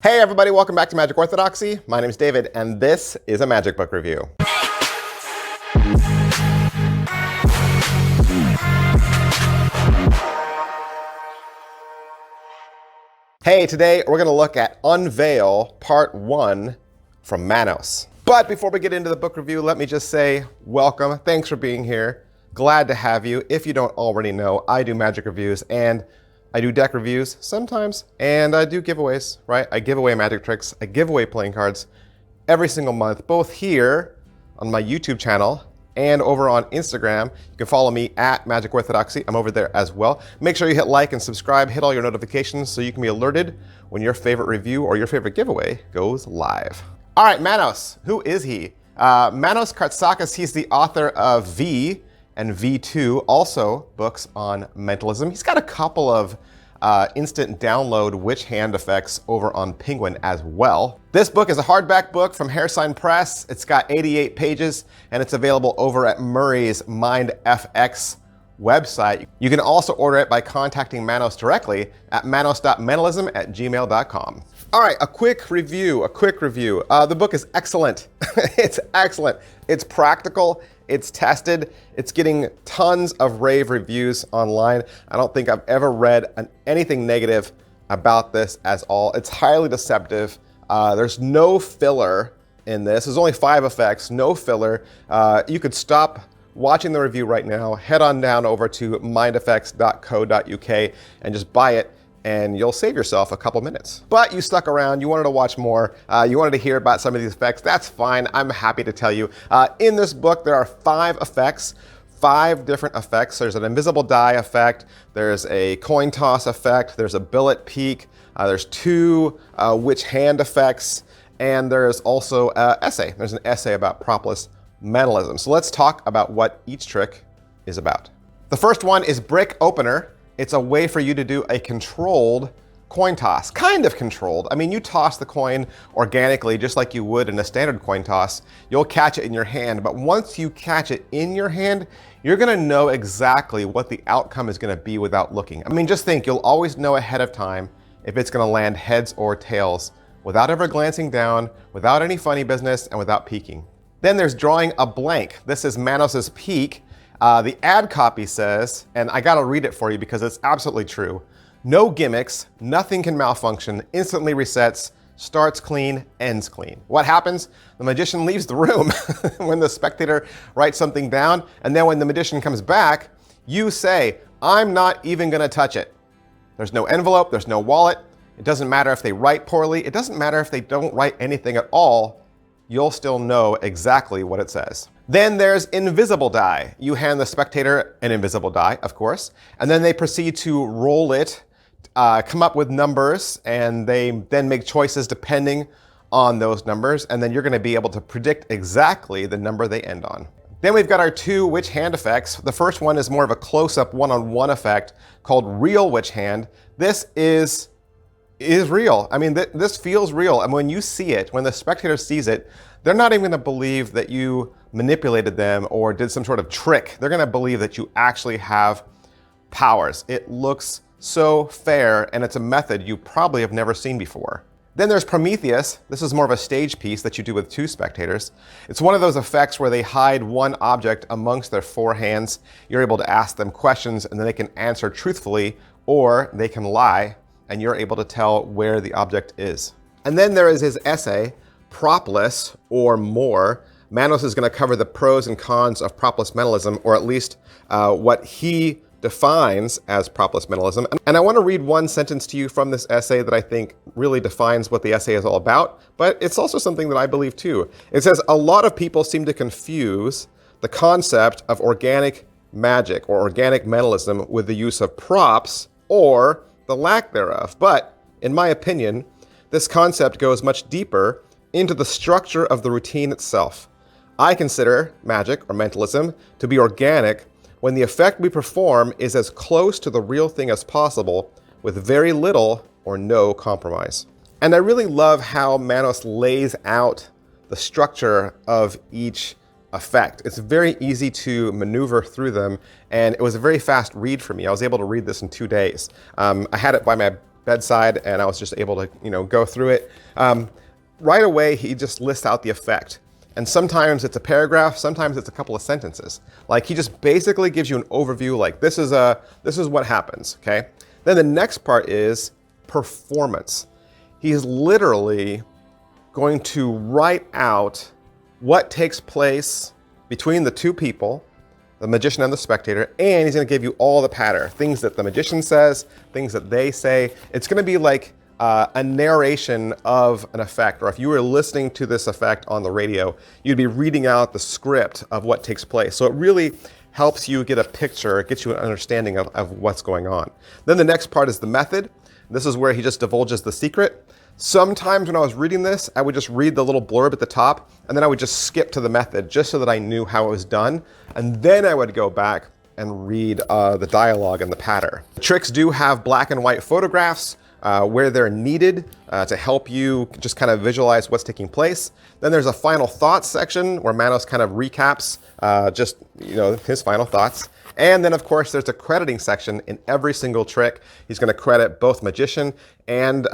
Hey everybody, welcome back to Magic Orthodoxy. My name is David, and this is a magic book review. Hey, today we're going to look at Unveil Part 1 from Manos. But before we get into the book review, let me just say welcome. Thanks for being here. Glad to have you. If you don't already know, I do magic reviews and I do deck reviews sometimes, and I do giveaways, right? I give away magic tricks, I give away playing cards every single month, both here on my YouTube channel and over on Instagram. You can follow me at Magic Orthodoxy. I'm over there as well. Make sure you hit like and subscribe, hit all your notifications so you can be alerted when your favorite review or your favorite giveaway goes live. All right, Manos, who is he? Manos Kartsakis, he's the author of V and V2, also books on mentalism. He's got a couple of instant download witch hand effects over on Penguin as well. This book is a hardback book from Hairsign Press. It's got 88 pages and it's available over at Murray's Mind FX website. You can also order it by contacting Manos directly at manos.mentalism@gmail.com. All right, a quick review. The book is excellent. It's excellent. It's practical. It's tested. It's getting tons of rave reviews online. I don't think I've ever read anything negative about this at all. It's highly deceptive. There's no filler in this. There's only 5 effects, no filler. You could stop watching the review right now, head on down over to mindfx.co.uk and just buy it, and you'll save yourself a couple minutes. But you stuck around, you wanted to watch more, you wanted to hear about some of these effects, that's fine, I'm happy to tell you. In this book, there are 5 effects, 5 different effects. There's an invisible die effect, there's a coin toss effect, there's a billet peak, there's 2 witch hand effects, and there's also an essay. There's an essay about Propolis mentalism. So let's talk about what each trick is about. The first one is Brick Opener. It's a way for you to do a controlled coin toss, kind of controlled. I mean, you toss the coin organically, just like you would in a standard coin toss. You'll catch it in your hand, but once you catch it in your hand, you're gonna know exactly what the outcome is gonna be without looking. I mean, just think, you'll always know ahead of time if it's gonna land heads or tails without ever glancing down, without any funny business, and without peeking. Then there's Drawing a Blank. This is Manos's peek. The ad copy says, and I gotta read it for you because it's absolutely true, no gimmicks, nothing can malfunction, instantly resets, starts clean, ends clean. What happens? The magician leaves the room when the spectator writes something down, and then when the magician comes back, you say, I'm not even gonna touch it. There's no envelope, there's no wallet. It doesn't matter if they write poorly, it doesn't matter if they don't write anything at all, you'll still know exactly what it says. Then there's Invisible Die. You hand the spectator an invisible die, of course, and then they proceed to roll it, come up with numbers, and they then make choices depending on those numbers, and then you're gonna be able to predict exactly the number they end on. Then we've got our 2 witch hand effects. The first one is more of a close-up one-on-one effect called Real Witch Hand. This is real. I mean, this feels real. And when you see it, when the spectator sees it, they're not even gonna believe that you manipulated them or did some sort of trick. They're gonna believe that you actually have powers. It looks so fair, and it's a method you probably have never seen before. Then there's Prometheus. This is more of a stage piece that you do with 2 spectators. It's one of those effects where they hide one object amongst their 4 hands. You're able to ask them questions, and then they can answer truthfully, or they can lie, and you're able to tell where the object is. And then there is his essay, Propolis or More. Manos is going to cover the pros and cons of Propolis mentalism, or at least what he defines as Propolis mentalism. And I want to read one sentence to you from this essay that I think really defines what the essay is all about, but it's also something that I believe too. It says, a lot of people seem to confuse the concept of organic magic or organic mentalism with the use of props or the lack thereof. But in my opinion, this concept goes much deeper into the structure of the routine itself. I consider magic or mentalism to be organic when the effect we perform is as close to the real thing as possible with very little or no compromise. And I really love how Manos lays out the structure of each effect. It's very easy to maneuver through them, and it was a very fast read for me. I was able to read this in 2 days. I had it by my bedside, and I was just able to, go through it. Right away, he just lists out the effect. And sometimes it's a paragraph, sometimes it's a couple of sentences. Like he just basically gives you an overview, like this is what happens, okay? Then the next part is performance. He's literally going to write out what takes place between the two people, the magician and the spectator, and he's going to give you all the patter, things that the magician says, things that they say. It's going to be like a narration of an effect, or if you were listening to this effect on the radio, you'd be reading out the script of what takes place. So it really helps you get a picture, it gets you an understanding of what's going on. Then the next part is the method. This is where he just divulges the secret. Sometimes when I was reading this, I would just read the little blurb at the top, and then I would just skip to the method just so that I knew how it was done. And then I would go back and read the dialogue and the patter. The tricks do have black and white photographs where they're needed to help you just kind of visualize what's taking place. Then there's a final thoughts section where Manos kind of recaps his final thoughts. And then of course there's a crediting section in every single trick. He's going to credit both magician and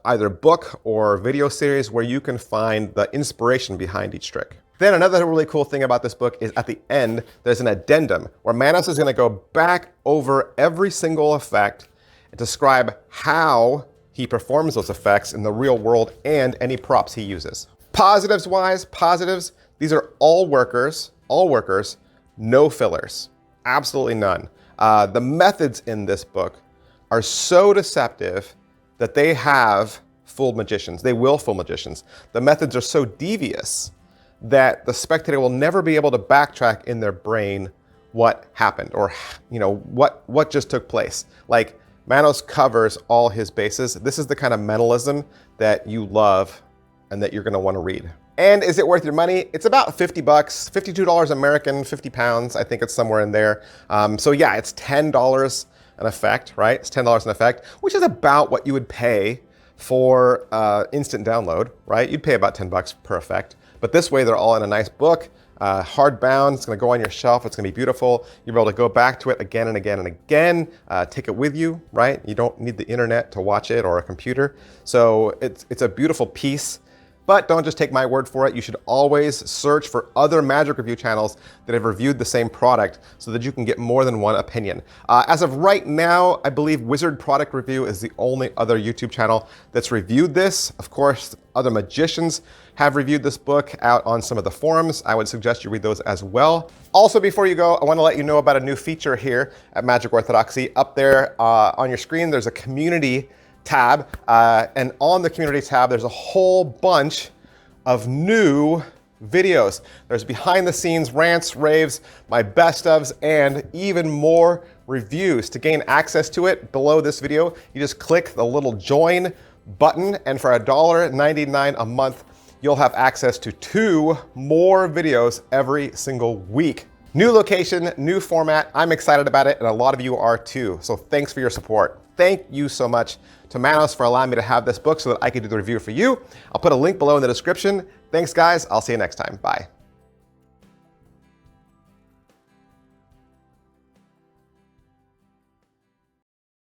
either book or video series where you can find the inspiration behind each trick. Then another really cool thing about this book is at the end, there's an addendum where Manos is going to go back over every single effect and describe how he performs those effects in the real world and any props he uses. Positives, these are all workers, no fillers, absolutely none. The methods in this book are so deceptive that they have fooled magicians. They will fool magicians. The methods are so devious that the spectator will never be able to backtrack in their brain what happened or what just took place. Like Manos covers all his bases. This is the kind of mentalism that you love and that you're going to want to read. And is it worth your money? It's about $50, $52 American, 50 pounds. I think it's somewhere in there. So yeah, it's $10 an effect, right? It's $10 an effect, which is about what you would pay for instant download, right? You'd pay about $10 per effect. But this way, they're all in a nice book, hardbound. It's going to go on your shelf. It's going to be beautiful. You'll be able to go back to it again and again and again. Take it with you, right? You don't need the internet to watch it or a computer. So it's a beautiful piece. But don't just take my word for it. You should always search for other magic review channels that have reviewed the same product so that you can get more than one opinion. As of right now, I believe Wizard Product Review is the only other YouTube channel that's reviewed this. Of course, other magicians have reviewed this book out on some of the forums. I would suggest you read those as well. Also, before you go, I want to let you know about a new feature here at Magic Orthodoxy. Up there on your screen, there's a community tab, and on the community tab, there's a whole bunch of new videos. There's behind the scenes rants, raves, my best ofs, and even more reviews. To gain access to it below this video, you just click the little join button, and for $1.99 a month, you'll have access to 2 more videos every single week. New location, new format. I'm excited about it, and a lot of you are too. So thanks for your support. Thank you so much to Manos for allowing me to have this book so that I could do the review for you. I'll put a link below in the description. Thanks, guys. I'll see you next time. Bye.